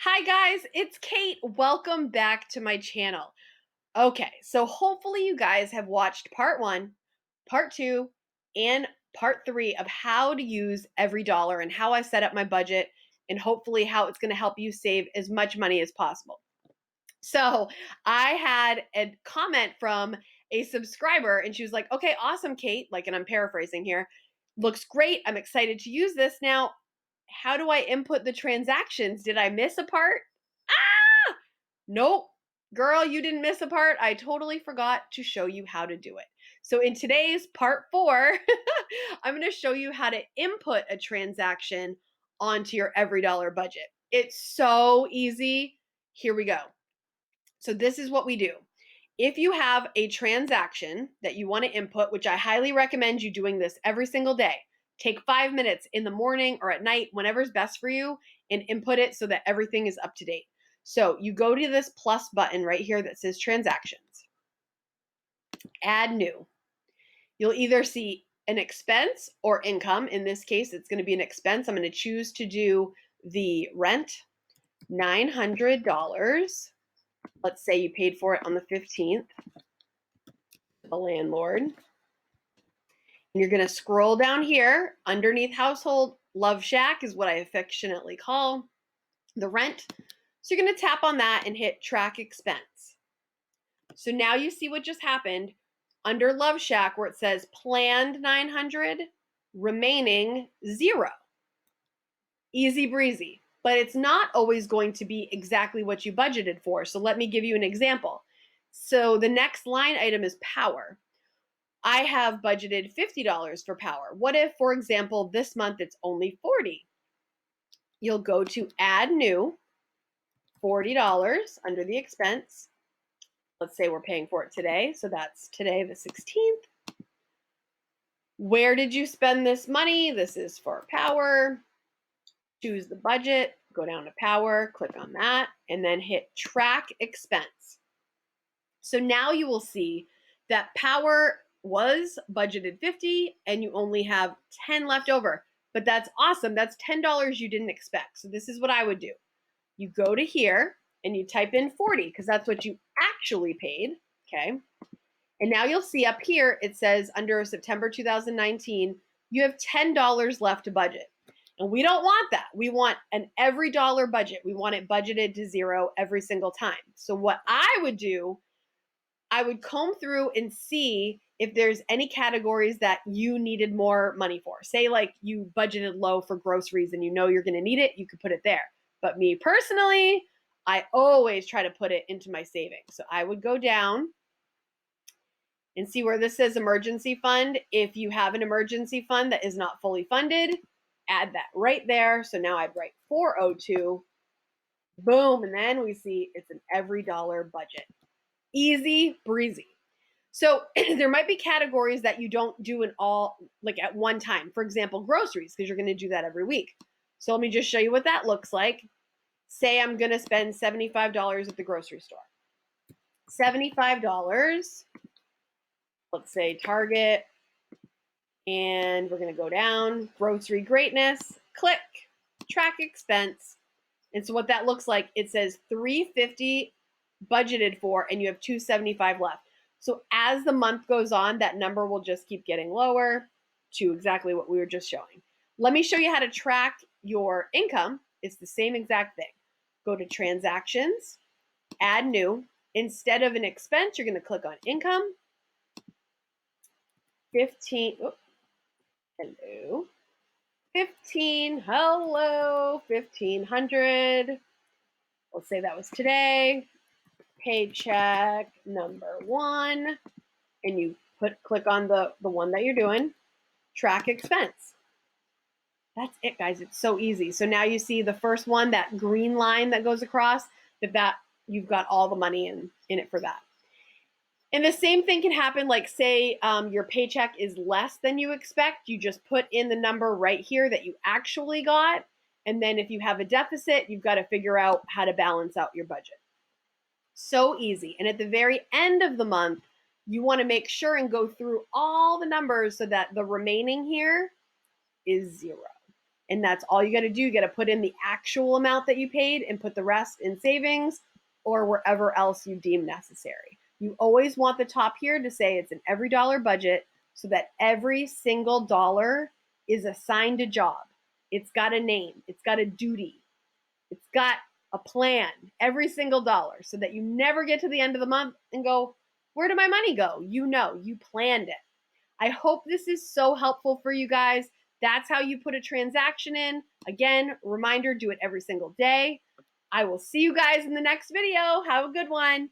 Hi guys, it's Kate. Welcome back to my channel. Okay, so hopefully you guys have watched part one, part two, and part three of how to use EveryDollar and how I set up my budget and hopefully how it's going to help you save as much money as possible. So I had a comment from a subscriber and she was like, okay, awesome, Kate. Like, and I'm paraphrasing here. Looks great. I'm excited to use this. Now, how do I input the transactions? Did I miss a part? Ah! Nope. Girl, you didn't miss a part. I totally forgot to show you how to do it. So in today's part four, I'm going to show you how to input a transaction onto your EveryDollar budget. It's so easy. Here we go. So this is what we do. If you have a transaction that you want to input, which I highly recommend you doing this every single day, take 5 minutes in the morning or at night, whenever's best for you, and input it so that everything is up to date. So you go to this plus button right here that says transactions, add new. You'll either see an expense or income. In this case, it's going to be an expense. I'm going to choose to do the rent, $900. Let's say you paid for it on the 15th, the landlord. And you're going to scroll down here underneath household. Love Shack is what I affectionately call the rent. So you're going to tap on that and hit track expense. So now you see what just happened under Love Shack where it says planned 900, remaining 0. Easy breezy. But it's not always going to be exactly what you budgeted for. So let me give you an example. So the next line item is power. I have budgeted $50 for power. What if, for example, this month it's only $40? You'll go to add new, $40 under the expense. Let's say we're paying for it today. So that's today, the 16th. Where did you spend this money? This is for power. Choose the budget, go down to power, click on that, and then hit track expense. So now you will see that power was budgeted 50 and you only have 10 left over. But that's awesome. That's $10 you didn't expect. So this is what I would do. You go to here and you type in 40 because that's what you actually paid. Okay. And now you'll see up here, it says under September 2019, you have $10 left to budget. And we don't want that. We want an EveryDollar budget. We want it budgeted to 0 every single time. So what I would do, I would comb through and see if there's any categories that you needed more money for. Say like you budgeted low for groceries and you know you're going to need it, you could put it there. But me personally, I always try to put it into my savings. So I would go down and see where this says emergency fund. If you have an emergency fund that is not fully funded, add that right there. So now I'd write 402, boom, and then we see it's an EveryDollar budget. Easy breezy. So there might be categories that you don't do in all, like at one time. For example, groceries, because you're going to do that every week. So let me just show you what that looks like. Say I'm going to spend $75 at the grocery store. $75, let's say Target, and we're going to go down, grocery greatness, click, track expense. And so what that looks like, it says $350 budgeted for, and you have $275 left. So as the month goes on, that number will just keep getting lower to exactly what we were just showing. Let me show you how to track your income. It's the same exact thing. Go to transactions, add new. Instead of an expense, you're going to click on income. 15, oh, hello. 15, hello, 1,500. Let's say that was today. Paycheck number 1, and you click on the one that you're doing, track expense. That's it, guys. It's so easy. So now you see the first one, that green line that goes across, that you've got all the money in it for that. And the same thing can happen, like say your paycheck is less than you expect. You just put in the number right here that you actually got. And then if you have a deficit, you've got to figure out how to balance out your budget. So easy. And at the very end of the month, you want to make sure and go through all the numbers so that the remaining here is 0. And that's all you got to do. You got to put in the actual amount that you paid and put the rest in savings or wherever else you deem necessary. You always want the top here to say it's an EveryDollar budget so that every single dollar is assigned a job. It's got a name. It's got a duty. It's got a plan, every single dollar, so that you never get to the end of the month and go, where did my money go? You know, you planned it. I hope this is so helpful for you guys. That's how you put a transaction in. Again, reminder, do it every single day. I will see you guys in the next video. Have a good one.